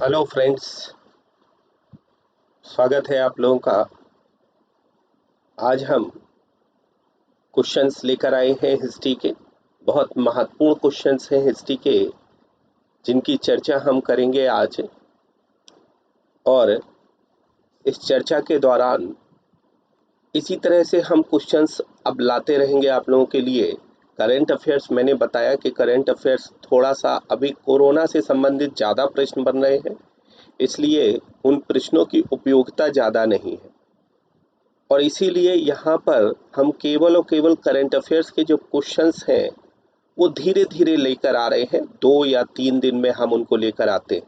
Hello friends, स्वागत है आप लोगों का। आज हम क्वेश्चंस लेकर आए हैं हिस्ट्री के। बहुत महत्वपूर्ण क्वेश्चंस हैं हिस्ट्री के, जिनकी चर्चा हम करेंगे आज। और इस चर्चा के दौरान इसी तरह से हम क्वेश्चंस अब लाते रहेंगे आप लोगों के लिए। करंट अफेयर्स, मैंने बताया कि करंट अफेयर्स थोड़ा सा अभी कोरोना से संबंधित ज़्यादा प्रश्न बन रहे हैं, इसलिए उन प्रश्नों की उपयोगिता ज़्यादा नहीं है। और इसीलिए यहाँ पर हम केवल और केवल करंट अफेयर्स के जो क्वेश्चंस हैं वो धीरे धीरे लेकर आ रहे हैं। 2 या 3 दिन में हम उनको लेकर आते हैं।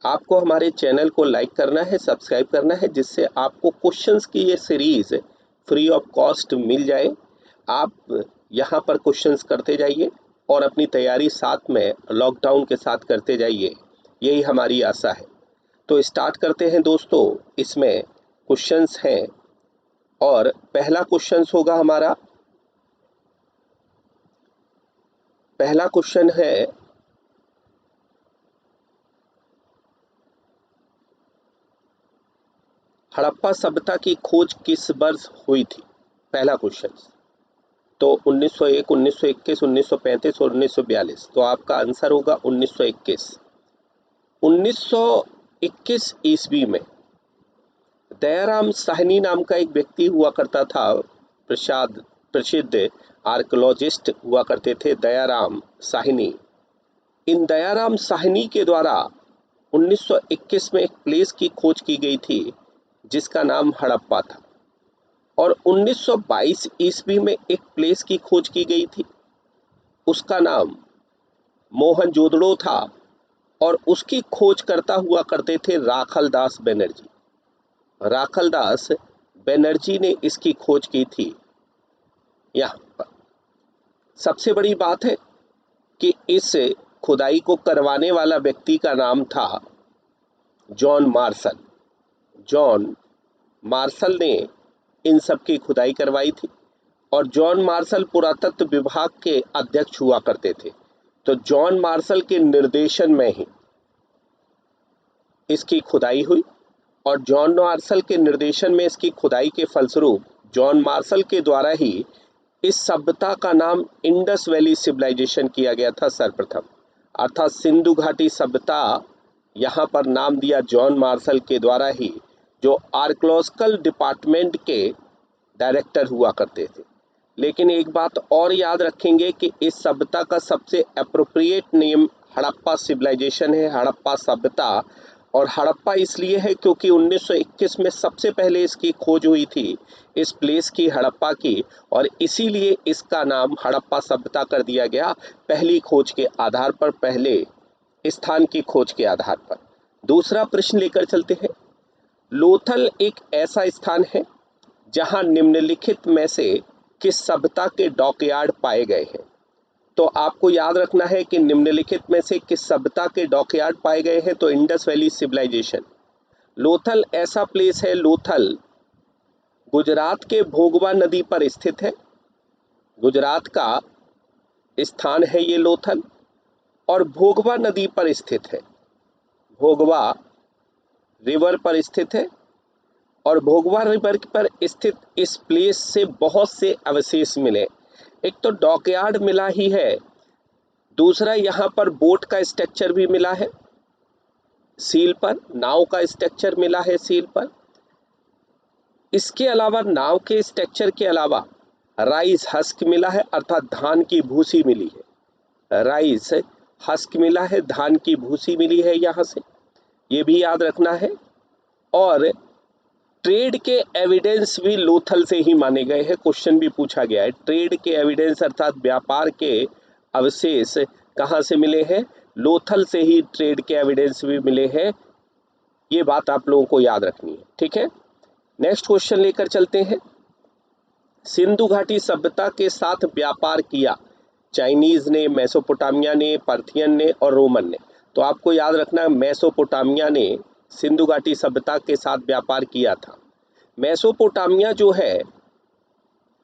आपको हमारे चैनल को लाइक करना है, सब्सक्राइब करना है, जिससे आपको क्वेश्चंस की ये सीरीज फ्री ऑफ कॉस्ट मिल जाए। आप यहाँ पर क्वेश्चंस करते जाइए और अपनी तैयारी साथ में लॉकडाउन के साथ करते जाइए, यही हमारी आशा है। तो स्टार्ट करते हैं दोस्तों। इसमें क्वेश्चंस हैं और पहला क्वेश्चन होगा हमारा। पहला क्वेश्चन है, हड़प्पा सभ्यता की खोज किस वर्ष हुई थी? पहला क्वेश्चन। तो 1901, 1921, 1935 और 1942। तो आपका आंसर होगा 1921। 1921 ईस्वी में दयाराम साहनी नाम का एक व्यक्ति हुआ करता था। प्रसिद्ध आर्कियोलॉजिस्ट हुआ करते थे दयाराम साहनी। इन दयाराम साहनी के द्वारा 1921 में एक प्लेस की खोज की गई थी जिसका नाम हड़प्पा था। और 1922 ईस्वी में एक प्लेस की खोज की गई थी, उसका नाम मोहनजोदड़ो था। और उसकी खोज करता हुआ करते थे राखलदास बनर्जी। राखलदास बनर्जी ने इसकी खोज की थी। यहाँ पर सबसे बड़ी बात है कि इस खुदाई को करवाने वाला व्यक्ति का नाम था जॉन मार्शल। जॉन मार्शल ने इन सब की खुदाई करवाई थी। और जॉन मार्शल पुरातत्व विभाग के अध्यक्ष हुआ करते थे। तो जॉन मार्शल के निर्देशन में ही इसकी खुदाई हुई। और जॉन मार्शल के निर्देशन में इसकी खुदाई के फलस्वरूप जॉन मार्शल के द्वारा ही इस सभ्यता का नाम इंडस वैली सिविलाइजेशन किया गया था सर्वप्रथम, अर्थात सिंधु घाटी सभ्यता। यहाँ पर नाम दिया जॉन मार्शल के द्वारा ही, जो आर्कियोलॉजिकल डिपार्टमेंट के डायरेक्टर हुआ करते थे। लेकिन एक बात और याद रखेंगे कि इस सभ्यता का सबसे अप्रोप्रिएट नेम हड़प्पा सिविलाइजेशन है, हड़प्पा सभ्यता। और हड़प्पा इसलिए है क्योंकि 1921 में सबसे पहले इसकी खोज हुई थी, इस प्लेस की, हड़प्पा की। और इसीलिए इसका नाम हड़प्पा सभ्यता कर दिया गया, पहली खोज के आधार पर, पहले स्थान की खोज के आधार पर। दूसरा प्रश्न लेकर चलते हैं। लोथल एक ऐसा स्थान है जहां निम्नलिखित में से किस सभ्यता के डॉकयार्ड पाए गए हैं? तो आपको याद रखना है कि निम्नलिखित में से किस सभ्यता के डॉकयार्ड पाए गए हैं। तो इंडस वैली सिविलाइजेशन। लोथल ऐसा प्लेस है, लोथल गुजरात के भोगवा नदी पर स्थित है। गुजरात का स्थान है ये लोथल, और भोगवा नदी पर स्थित है। भोगवा रिवर पर स्थित है। और भोगवा रिवर पर स्थित इस प्लेस से बहुत से अवशेष मिले। एक तो डॉकयार्ड मिला ही है, दूसरा यहाँ पर बोट का स्ट्रक्चर भी मिला है, सील पर नाव का स्ट्रक्चर मिला है सील पर। इसके अलावा नाव के स्ट्रक्चर के अलावा राइस हस्क मिला है, अर्थात धान की भूसी मिली है। राइस हस्क मिला है, धान की भूसी मिली है यहाँ से, ये भी याद रखना है। और ट्रेड के एविडेंस भी लोथल से ही माने गए हैं। क्वेश्चन भी पूछा गया है, ट्रेड के एविडेंस अर्थात व्यापार के अवशेष कहाँ से मिले हैं? लोथल से ही ट्रेड के एविडेंस भी मिले हैं। ये बात आप लोगों को याद रखनी है, ठीक है। नेक्स्ट क्वेश्चन लेकर चलते हैं। सिंधु घाटी सभ्यता के साथ व्यापार किया चाइनीज ने, मेसोपोटामिया ने, पार्थियन ने और रोमन ने। तो आपको याद रखना है, मेसोपोटामिया ने सिंधु घाटी सभ्यता के साथ व्यापार किया था। मेसोपोटामिया जो है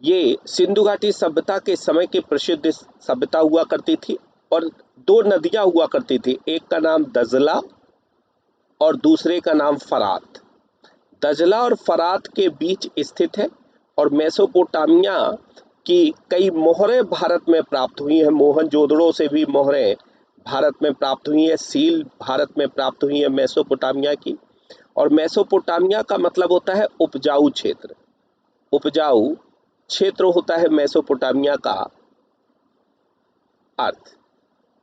ये सिंधु घाटी सभ्यता के समय की प्रसिद्ध सभ्यता हुआ करती थी। और 2 नदियां हुआ करती थी, एक का नाम दजला और दूसरे का नाम फरात। दजला और फरात के बीच स्थित है और मेसोपोटामिया की कई मोहरें भारत में प्राप्त हुई हैं। मोहनजोदड़ो से भी मोहरें भारत में प्राप्त हुई हैं, सील भारत में प्राप्त हुई है मेसोपोटामिया की। और मेसोपोटामिया का मतलब होता है उपजाऊ क्षेत्र। उपजाऊ क्षेत्र होता है मेसोपोटामिया का अर्थ।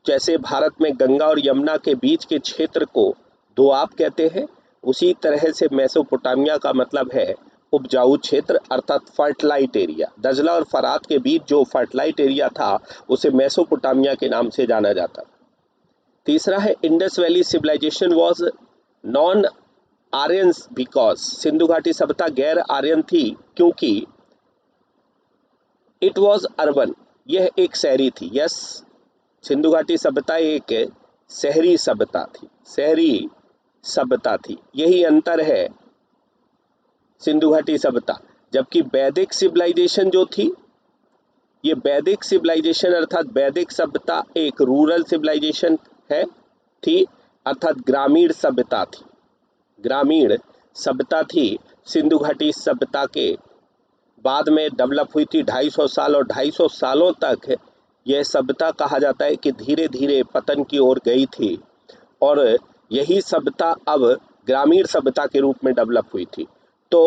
जैसे भारत में गंगा और यमुना के बीच के क्षेत्र को दोआब कहते हैं, उसी तरह से मेसोपोटामिया का मतलब है उपजाऊ क्षेत्र अर्थात फर्टिलाइट एरिया। दजला और फरात के बीच जो फर्टिलाइट एरिया था उसे मेसोपोटामिया के नाम से जाना जाता। तीसरा है Indus valley civilization was non Aryans because. Sindhu घाटी सभ्यता गैर आर्यन थी क्योंकि इट वॉज अर्बन, यह एक शहरी थी। यस, सिंधु घाटी सभ्यता एक शहरी सभ्यता थी, शहरी सभ्यता थी, यही अंतर है सिंधु घाटी सभ्यता। जबकि वैदिक सिविलाइजेशन जो थी, ये वैदिक सिविलाइजेशन अर्थात वैदिक सभ्यता एक रूरल सिविलाइजेशन है थी अर्थात ग्रामीण सभ्यता थी, ग्रामीण सभ्यता थी। सिंधु घाटी सभ्यता के बाद में डेवलप हुई थी 250 साल, और 250 सालों तक यह सभ्यता कहा जाता है कि धीरे धीरे पतन की ओर गई थी और यही सभ्यता अब ग्रामीण सभ्यता के रूप में डेवलप हुई थी। तो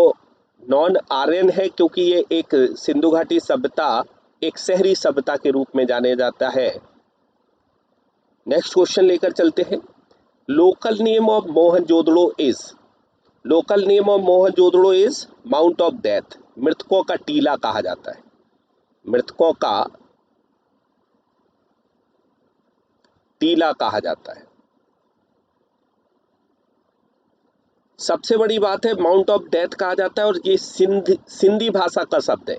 नॉन आर्यन है क्योंकि ये एक सिंधु घाटी सभ्यता एक शहरी सभ्यता के रूप में जाने जाता है। नेक्स्ट क्वेश्चन लेकर चलते हैं। Local name of Mohenjodaro is. Local name of Mohenjodaro is mount of death. मृतकों का टीला कहा जाता है, मृतकों का टीला कहा जाता है। सबसे बड़ी बात है माउंट ऑफ डेथ कहा जाता है और ये सिंधी भाषा का शब्द है,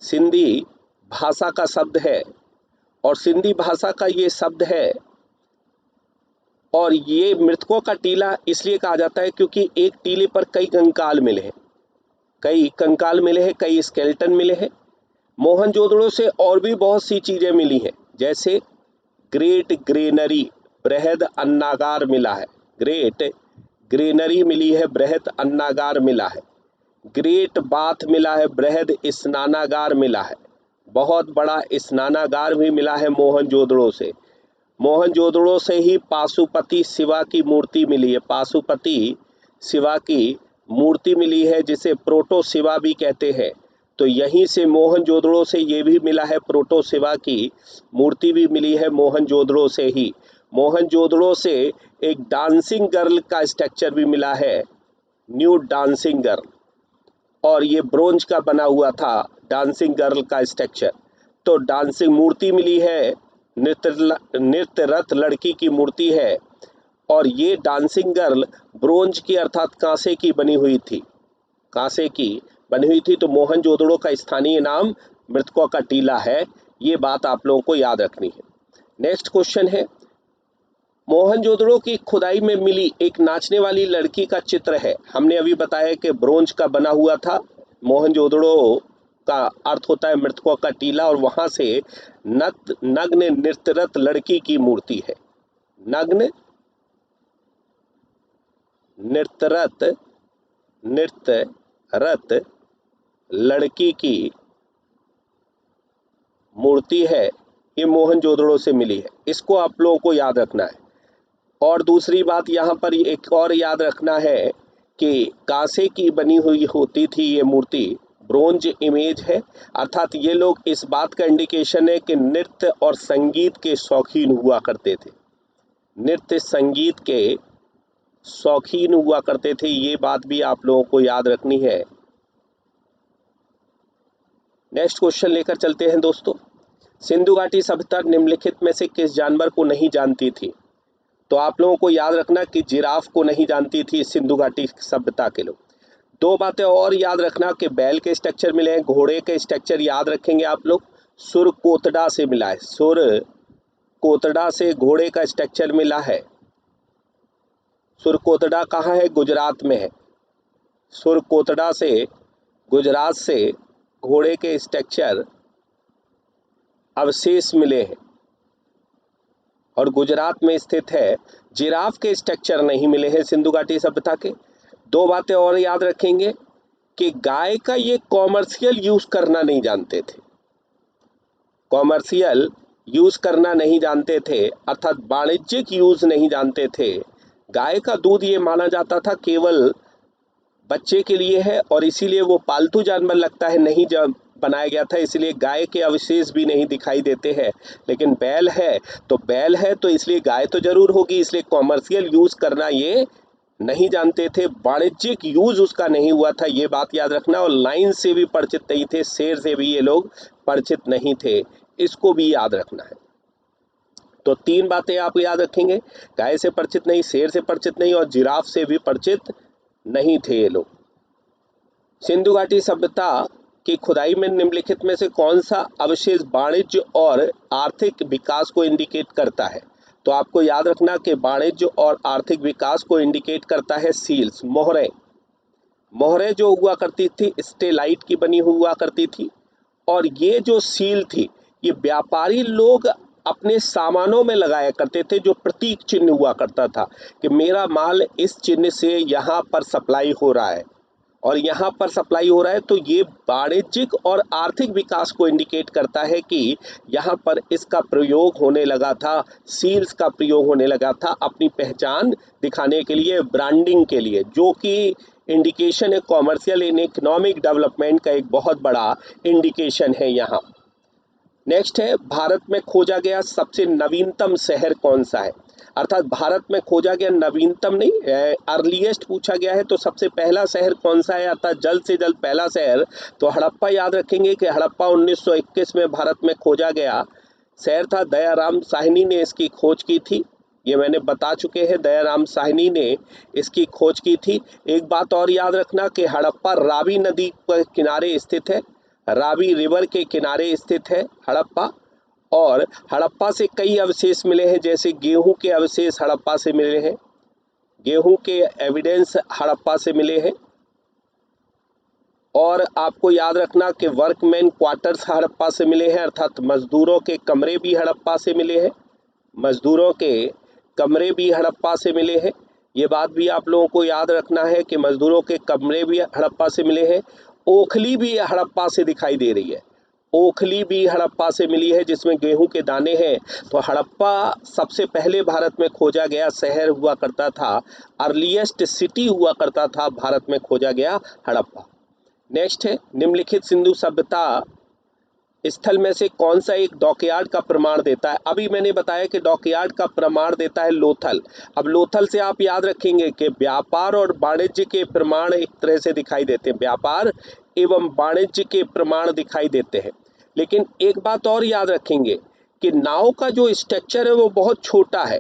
सिंधी भाषा का शब्द है और सिंधी भाषा का ये शब्द है। और ये मृतकों का टीला इसलिए कहा जाता है क्योंकि एक टीले पर कई कंकाल मिले हैं, कई कंकाल मिले हैं, कई स्केलेटन मिले हैं। मोहनजोदड़ो से और भी बहुत सी चीजें मिली हैं, जैसे ग्रेट ग्रेनरी बृहद अन्नागार मिला है, ग्रेट ग्रेनरी मिली है, बृहद अन्नागार मिला है। ग्रेट बाथ मिला है, बृहद स्नानागार मिला है, बहुत बड़ा स्नानागार भी मिला है मोहनजोदड़ो से। मोहनजोदड़ो से ही पाशुपति शिवा की मूर्ति मिली है, पाशुपति शिवा की मूर्ति मिली है जिसे प्रोटो शिवा भी कहते हैं। तो यहीं से मोहनजोदड़ो से ये भी मिला है, प्रोटो शिवा की मूर्ति भी मिली है मोहनजोदड़ो से ही। मोहनजोदड़ो से एक डांसिंग गर्ल का स्ट्रक्चर भी मिला है, न्यू डांसिंग गर्ल, और ये ब्रोंज का बना हुआ था डांसिंग गर्ल का स्ट्रक्चर। तो डांसिंग मूर्ति मिली है, नृत्यरत लड़की की मूर्ति है और ये डांसिंग गर्ल ब्रोंज की अर्थात कांसे की बनी हुई थी, कांसे की बनी हुई थी। तो मोहनजोदड़ो का स्थानीय नाम मृतकों का टीला है, ये बात आप लोगों को याद रखनी है। नेक्स्ट क्वेश्चन है, मोहनजोदड़ो की खुदाई में मिली एक नाचने वाली लड़की का चित्र है। हमने अभी बताया कि ब्रोंज का बना हुआ था, मोहनजोदड़ो का अर्थ होता है मृतकों का टीला, और वहां से नग्न नृत्यरत लड़की की मूर्ति है, नग्न नृत्यरत लड़की की मूर्ति है, ये मोहनजोदड़ो से मिली है, इसको आप लोगों को याद रखना है। और दूसरी बात यहाँ पर एक और याद रखना है कि कांसे की बनी हुई होती थी ये मूर्ति, ब्रोंज इमेज है, अर्थात ये लोग इस बात का इंडिकेशन है कि नृत्य और संगीत के शौकीन हुआ करते थे, नृत्य संगीत के शौकीन हुआ करते थे, ये बात भी आप लोगों को याद रखनी है। नेक्स्ट क्वेश्चन लेकर चलते हैं दोस्तों। सिंधु घाटी सभ्यता निम्नलिखित में से किस जानवर को नहीं जानती थी? तो आप लोगों को याद रखना कि जिराफ को नहीं जानती थी सिंधु घाटी सभ्यता के लोग। दो बातें और याद रखना कि बैल के स्ट्रक्चर मिले हैं, घोड़े के स्ट्रक्चर याद रखेंगे आप लोग। सुर कोतड़ा से मिला है, सुर कोतड़ा से घोड़े का स्ट्रक्चर मिला है। सुर कोतड़ा कहाँ है? गुजरात में है। सुर कोतड़ा से गुजरात से घोड़े के स्ट्रक्चर अवशेष मिले हैं। और गुजरात में स्थित है। जिराफ के स्ट्रक्चर नहीं मिले हैं सिंधु घाटी सभ्यता के। दो बातें और याद रखेंगे कि गाय का ये कॉमर्शियल यूज करना नहीं जानते थे। कॉमर्शियल यूज करना नहीं जानते थे, अर्थात वाणिज्यिक यूज नहीं जानते थे। गाय का दूध ये माना जाता था केवल बच्चे के लिए है और इसीलिए वो पालतू जानवर लगता है, नहीं जब बनाया गया था, इसलिए गाय के अवशेष भी नहीं दिखाई देते हैं। लेकिन बैल है तो इसलिए गाय तो जरूर होगी, इसलिए कॉमर्शियल यूज करना ये नहीं जानते थे, वाणिज्यिक यूज उसका नहीं हुआ था, ये बात याद रखना। और लाइन से भी परिचित नहीं थे, शेर से भी ये लोग परिचित नहीं थे, इसको भी याद रखना है। तो तीन बातें आप याद रखेंगे, गाय से परिचित नहीं, शेर से परिचित नहीं और जिराफ से भी परिचित नहीं थे ये लोग। सिंधु घाटी सभ्यता की खुदाई में निम्नलिखित में से कौन सा अवशेष वाणिज्य और आर्थिक विकास को इंडिकेट करता है? तो आपको याद रखना कि वाणिज्य और आर्थिक विकास को इंडिकेट करता है सील्स, मोहरें। मोहरें जो हुआ करती थी स्टेलाइट की बनी हुआ करती थी, और ये जो सील थी ये व्यापारी लोग अपने सामानों में लगाया करते थे, जो प्रतीक चिन्ह हुआ करता था कि मेरा माल इस चिन्ह से यहाँ पर सप्लाई हो रहा है और यहाँ पर सप्लाई हो रहा है। तो ये वाणिज्यिक और आर्थिक विकास को इंडिकेट करता है कि यहाँ पर इसका प्रयोग होने लगा था, सील्स का प्रयोग होने लगा था अपनी पहचान दिखाने के लिए, ब्रांडिंग के लिए, जो कि इंडिकेशन है कॉमर्शियल इन इकोनॉमिक डेवलपमेंट का एक बहुत बड़ा इंडिकेशन है यहाँ। नेक्स्ट है, भारत में खोजा गया सबसे नवीनतम शहर कौन सा है? अर्थात भारत में खोजा गया नवीनतम नहीं, अर्लीस्ट पूछा गया है, तो सबसे पहला शहर कौन सा है, अर्थात जल्द से जल्द पहला शहर तो हड़प्पा याद रखेंगे कि हड़प्पा 1921 में भारत में खोजा गया शहर था। दयाराम साहनी ने इसकी खोज की थी, ये मैंने बता चुके हैं, दयाराम साहनी ने इसकी खोज की थी। एक बात और याद रखना कि हड़प्पा रावी नदी पर किनारे स्थित है, रावी रिवर के किनारे स्थित है हड़प्पा। और हड़प्पा से कई अवशेष मिले हैं, जैसे गेहूं के अवशेष हड़प्पा से मिले हैं, गेहूं के एविडेंस हड़प्पा से मिले हैं। और आपको याद रखना कि वर्कमैन क्वार्टर्स हड़प्पा से मिले हैं, अर्थात मजदूरों के कमरे भी हड़प्पा से मिले हैं, मजदूरों के कमरे भी हड़प्पा से मिले हैं। ये बात भी आप लोगों को याद रखना है कि मजदूरों के कमरे भी हड़प्पा से मिले हैं। ओखली भी हड़प्पा से दिखाई दे रही है, ओखली भी हड़प्पा से मिली है जिसमें गेहूं के दाने हैं। तो हड़प्पा सबसे पहले भारत में खोजा गया शहर हुआ करता था, अर्लीस्ट सिटी हुआ करता था भारत में खोजा गया हड़प्पा। नेक्स्ट है, निम्नलिखित सिंधु सभ्यता स्थल में से कौन सा एक डॉकयार्ड का प्रमाण देता है? अभी मैंने बताया कि डॉकयार्ड का प्रमाण देता है लोथल। अब लोथल से आप याद रखेंगे कि व्यापार और वाणिज्य के प्रमाण एक तरह से दिखाई देते हैं, व्यापार एवं वाणिज्य के प्रमाण दिखाई देते हैं। लेकिन एक बात और याद रखेंगे कि नाव का जो स्ट्रक्चर है वो बहुत छोटा है,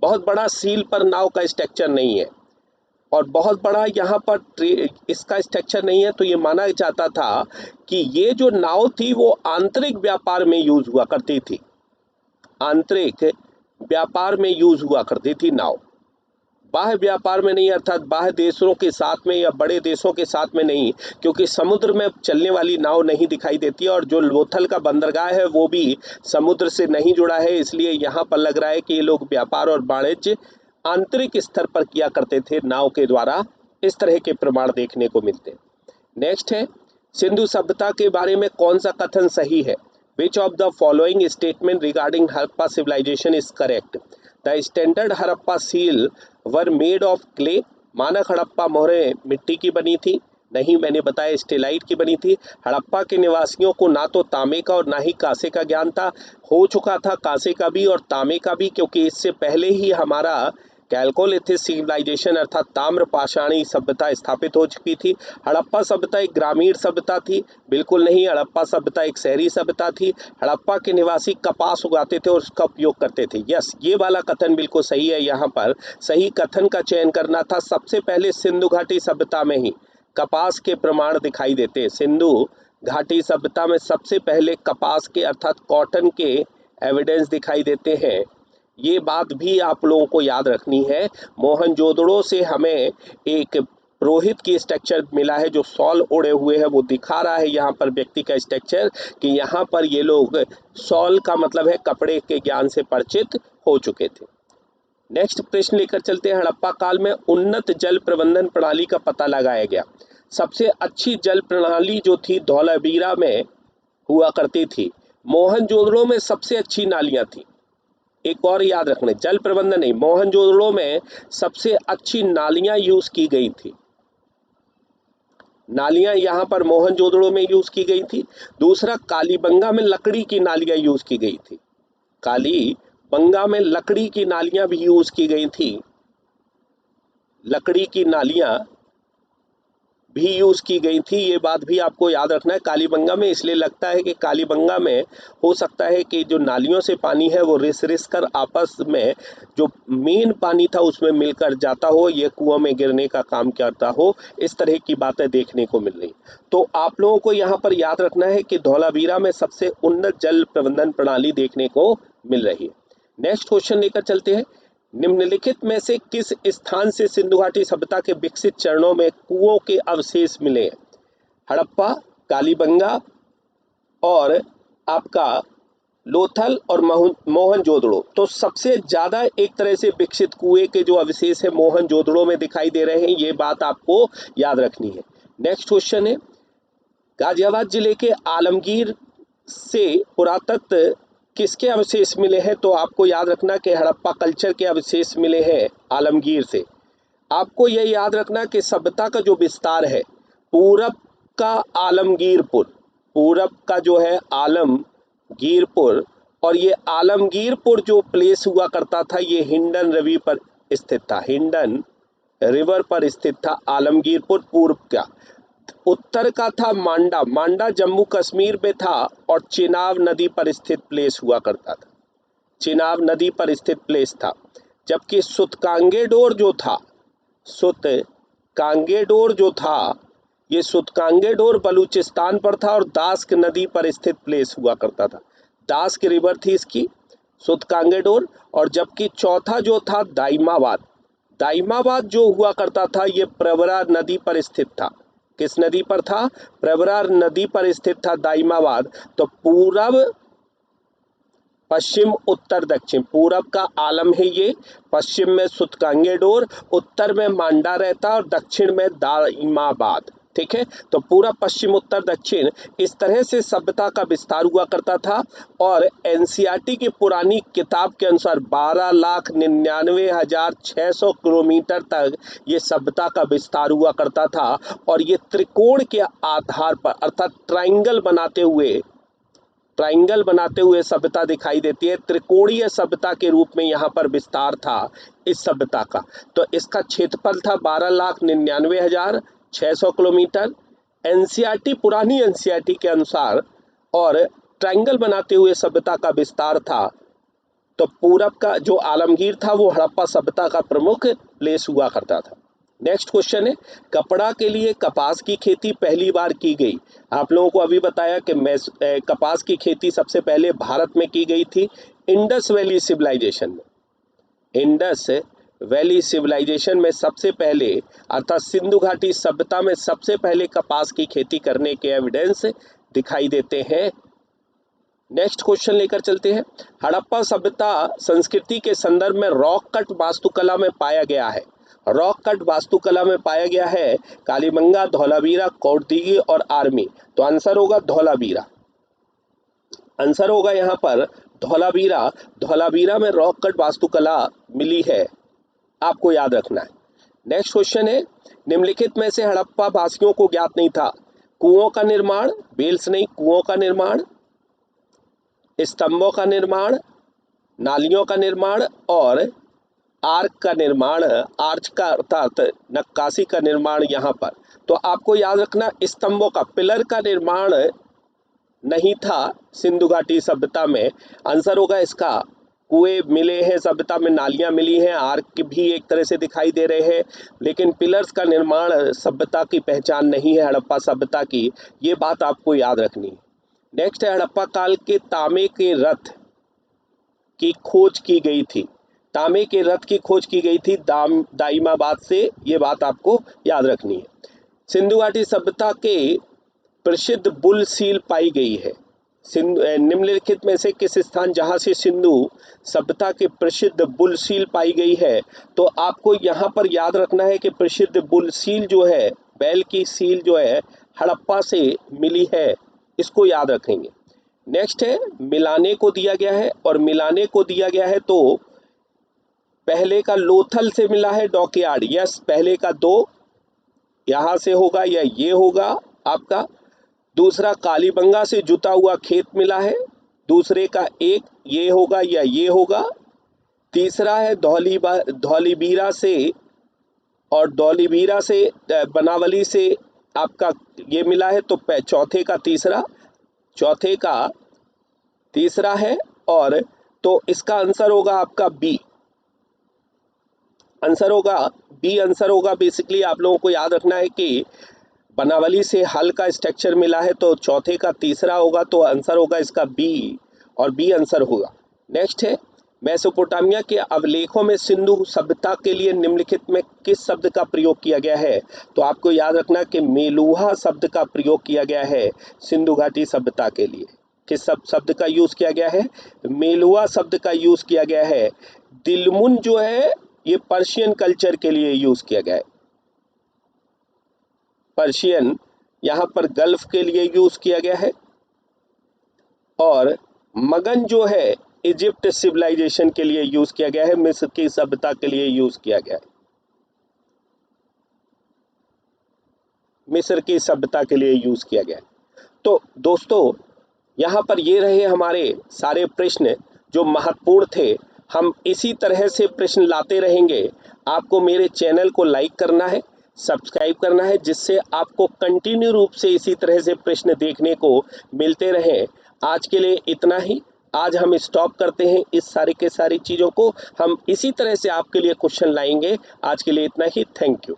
बहुत बड़ा सील पर नाव का स्ट्रक्चर नहीं है और बहुत बड़ा यहाँ पर इसका स्ट्रक्चर नहीं है। तो ये माना जाता था कि ये जो नाव थी वो आंतरिक व्यापार में यूज हुआ करती थी, आंतरिक व्यापार में यूज हुआ करती थी नाव, बाह्य व्यापार में नहीं, अर्थात बाह्य देशों के साथ में या बड़े देशों के साथ में नहीं, क्योंकि समुद्र में चलने वाली नाव नहीं दिखाई देती है और जो लोथल का बंदरगाह है वो भी समुद्र से नहीं जुड़ा है, इसलिए यहाँ पर लग रहा है कि ये लोग व्यापार और वाणिज्य आंतरिक स्तर पर किया करते थे नाव के द्वारा, इस तरह के प्रमाण देखने को मिलते हैं। नेक्स्ट है, सिंधु सभ्यता के बारे में कौन सा कथन सही है? Which of the following statement regarding Harappa civilization is correct? The standard Harappa seal were made of clay, मानक हड़प्पा मोहरें मिट्टी की बनी थी, नहीं मैंने बताया स्टेलाइट की बनी थी। हड़प्पा के निवासियों को ना तो तांबे का और ना ही कांसे का ज्ञान था, हो चुका था कांसे का भी और तांबे का भी, क्योंकि इससे पहले ही हमारा कैल्कोलिथिक सिविलाइजेशन अर्थात ताम्र पाषाणी सभ्यता स्थापित हो चुकी थी। हड़प्पा सभ्यता एक ग्रामीण सभ्यता थी, बिल्कुल नहीं, हड़प्पा सभ्यता एक शहरी सभ्यता थी। हड़प्पा के निवासी कपास उगाते थे और उसका उपयोग करते थे। यस, ये वाला कथन बिल्कुल सही है। यहाँ पर सही कथन का चयन करना था, सबसे पहले सिंधु घाटी सभ्यता में ही कपास के प्रमाण दिखाई देते। सिंधु घाटी सभ्यता में सबसे पहले कपास के अर्थात कॉटन के एविडेंस दिखाई देते हैं। ये बात भी आप लोगों को याद रखनी है। मोहनजोदड़ो से हमें एक पुरोहित की स्ट्रक्चर मिला है जो शॉल ओढ़े हुए है, वो दिखा रहा है यहाँ पर व्यक्ति का स्ट्रक्चर कि यहाँ पर ये लोग शॉल का मतलब है कपड़े के ज्ञान से परिचित हो चुके थे। नेक्स्ट प्रश्न लेकर चलते हैं। हड़प्पा काल में उन्नत जल प्रबंधन प्रणाली का पता लगाया गया। सबसे अच्छी जल प्रणाली जो थी धौलावीरा में हुआ करती थी। मोहनजोदड़ो में सबसे अच्छी नालियां थी। एक और याद रखना, जल प्रबंधन नहीं, मोहनजोदड़ो में सबसे अच्छी नालियां यूज की गई थी। नालियां यहां पर मोहनजोदड़ो में यूज की गई थी। दूसरा, कालीबंगा में लकड़ी की नालियां यूज की गई थी। कालीबंगा में लकड़ी की नालियां भी यूज की गई थी। लकड़ी की नालियां भी यूज की गई थी, ये बात भी आपको याद रखना है। कालीबंगा में इसलिए लगता है कि कालीबंगा में हो सकता है कि जो नालियों से पानी है वो रिस रिस कर आपस में जो मेन पानी था उसमें मिलकर जाता हो, ये कुआं में गिरने का काम करता हो। इस तरह की बातें देखने को मिल रही। तो आप लोगों को यहाँ पर याद रखना है कि धौलावीरा में सबसे उन्नत जल प्रबंधन प्रणाली देखने को मिल रही है। नेक्स्ट क्वेश्चन लेकर चलते हैं। निम्नलिखित में से किस स्थान से सिंधु घाटी सभ्यता के विकसित चरणों में कुओं के अवशेष मिले? हड़प्पा, कालीबंगा और आपका लोथल और मोहनजोदड़ो। तो सबसे ज्यादा एक तरह से विकसित कुएं के जो अवशेष है मोहनजोदड़ो में दिखाई दे रहे हैं, ये बात आपको याद रखनी है। नेक्स्ट क्वेश्चन है, गाजियाबाद जिले के आलमगीर से पुरातत्व किसके अवशेष मिले हैं? तो आपको याद रखना कि हड़प्पा कल्चर के अवशेष मिले हैं आलमगीर से। आपको यह याद रखना कि सभ्यता का जो विस्तार है, पूरब का आलमगीरपुर, पूरब का जो है आलमगीरपुर, और ये आलमगीरपुर जो प्लेस हुआ करता था ये हिंडन रिवर पर स्थित था। हिंडन रिवर पर स्थित था आलमगीरपुर पूर्व का। उत्तर का था मांडा, मांडा जम्मू कश्मीर में था और चिनाब नदी पर स्थित प्लेस हुआ करता था। चिनाब नदी पर स्थित प्लेस था। जबकि सुतकांगेडोर जो था, सुतकांगेडोर जो था, ये सुतकांगेडोर बलूचिस्तान पर था और दास्क नदी पर स्थित प्लेस हुआ करता था। दास्क रिवर थी इसकी, सुतकांगेडोर। और जबकि चौथा जो था दाइमाबाद, दाइमाबाद जो हुआ करता था ये प्रवरा नदी पर स्थित था। किस नदी पर था? प्रवरा नदी पर स्थित था दाइमाबाद। तो पूरब, पश्चिम, उत्तर, दक्षिण, पूरब का आलम है ये, पश्चिम में सुतकांगेडोर, उत्तर में मांडा रहता और दक्षिण में दाइमाबाद। ठीक है, तो पूरा पश्चिम, उत्तर, दक्षिण, इस तरह से सभ्यता का विस्तार हुआ करता था। और एनसीईआरटी की पुरानी किताब के अनुसार 12,99,600 किलोमीटर तक ये सभ्यता का विस्तार हुआ करता था। और ये त्रिकोण के आधार पर, अर्थात ट्राइंगल बनाते हुए सभ्यता दिखाई देती है। त्रिकोणीय सभ्यता के रूप में यहाँ पर विस्तार था इस सभ्यता का। तो इसका क्षेत्रफल था 12,99,600 किलोमीटर एनसीईआरटी, पुरानी एनसीईआरटी के अनुसार। और ट्राइंगल बनाते हुए सभ्यता का विस्तार था। तो पूरब का जो आलमगीर था वो हड़प्पा सभ्यता का प्रमुख प्लेस हुआ करता था। नेक्स्ट क्वेश्चन है, कपड़ा के लिए कपास की खेती पहली बार की गई। आप लोगों को अभी बताया कि कपास की खेती सबसे पहले भारत में की गई थी इंडस वैली सिविलाइजेशन में। इंडस वैली सिविलाइजेशन में सबसे पहले, अर्थात सिंधु घाटी सभ्यता में सबसे पहले कपास की खेती करने के एविडेंस दिखाई देते हैं। नेक्स्ट क्वेश्चन लेकर चलते हैं। हड़प्पा सभ्यता संस्कृति के संदर्भ में रॉक कट वास्तुकला में पाया गया है। रॉक कट वास्तुकला में पाया गया है कालीबंगा, धौलावीरा, कौड़दीगी और आर्मी। तो आंसर होगा धौलावीरा, आंसर होगा यहाँ पर धौलावीरा। धौलावीरा में रॉक कट वास्तुकला मिली है, आपको याद रखना है। नेक्स्ट क्वेश्चन है, निम्नलिखित में से हड़प्पा वासियों को ज्ञात नहीं था कुओं का निर्माण, बेल्स नहीं, कुओं का निर्माण, स्तंभों का निर्माण, नालियों का निर्माण और आर्क का निर्माण, आर्च का अर्थात नक्काशी का निर्माण यहाँ पर। तो आपको याद रखना स्तंभों का, पिलर का निर्माण नहीं था सिंधु घाटी सभ्यता में। आंसर होगा इसका कुएं मिले हैं सभ्यता में, नालियां मिली हैं, आर्क भी एक तरह से दिखाई दे रहे हैं, लेकिन पिलर्स का निर्माण सभ्यता की पहचान नहीं है हड़प्पा सभ्यता की। ये बात आपको याद रखनी है। नेक्स्ट है, हड़प्पा काल के तांबे के रथ की खोज की गई थी। तांबे के रथ की खोज की गई थी दाइमाबाद से, ये बात आपको याद रखनी है। सिंधु घाटी सभ्यता के प्रसिद्ध बुल सील पाई गई है। निम्नलिखित में से किस स्थान जहां से सिंधु सभ्यता की प्रसिद्ध बुल सील पाई गई है? तो आपको यहाँ पर याद रखना है कि प्रसिद्ध बुल सील जो है, बैल की सील जो है, हड़प्पा से मिली है, इसको याद रखेंगे। नेक्स्ट है मिलाने को दिया गया है, और मिलाने को दिया गया है तो पहले का लोथल से मिला है डॉकयार्ड, यस, पहले का 2 यहां से होगा या ये होगा आपका। दूसरा कालीबंगा से जुता हुआ खेत मिला है, दूसरे का 1 ये होगा या ये होगा। तीसरा है धौलीबीरा से, और धौलीबीरा से बनावली से आपका ये मिला है, तो चौथे का तीसरा है, और तो इसका आंसर होगा आपका बी। आंसर होगा बेसिकली आप लोगों को याद रखना है कि बनावली से हल का स्ट्रक्चर मिला है, तो चौथे का तीसरा होगा, तो आंसर होगा इसका बी, और बी आंसर होगा। नेक्स्ट है मेसोपोटामिया के अवलेखों में सिंधु सभ्यता के लिए निम्नलिखित में किस शब्द का प्रयोग किया गया है? तो आपको याद रखना कि मेलुहा शब्द का प्रयोग किया गया है सिंधु घाटी सभ्यता के लिए। किस शब्द का यूज किया गया है? मेलुहा शब्द का यूज किया गया है। दिलमुन जो है ये पर्शियन कल्चर के लिए यूज किया गया है। पर्शियन यहाँ पर गल्फ के लिए यूज किया गया है, और मगन जो है इजिप्ट सिविलाइजेशन के लिए यूज किया गया है, मिस्र की सभ्यता के लिए यूज किया गया है, मिस्र की सभ्यता के लिए यूज किया गया है। तो दोस्तों यहाँ पर ये रहे हमारे सारे प्रश्न जो महत्वपूर्ण थे। हम इसी तरह से प्रश्न लाते रहेंगे। आपको मेरे चैनल को लाइक करना है, सब्सक्राइब करना है, जिससे आपको कंटिन्यू रूप से इसी तरह से प्रश्न देखने को मिलते रहें। आज के लिए इतना ही। आज हम स्टॉप करते हैं इस सारी के सारी चीज़ों को। हम इसी तरह से आपके लिए क्वेश्चन लाएंगे। आज के लिए इतना ही। Thank you.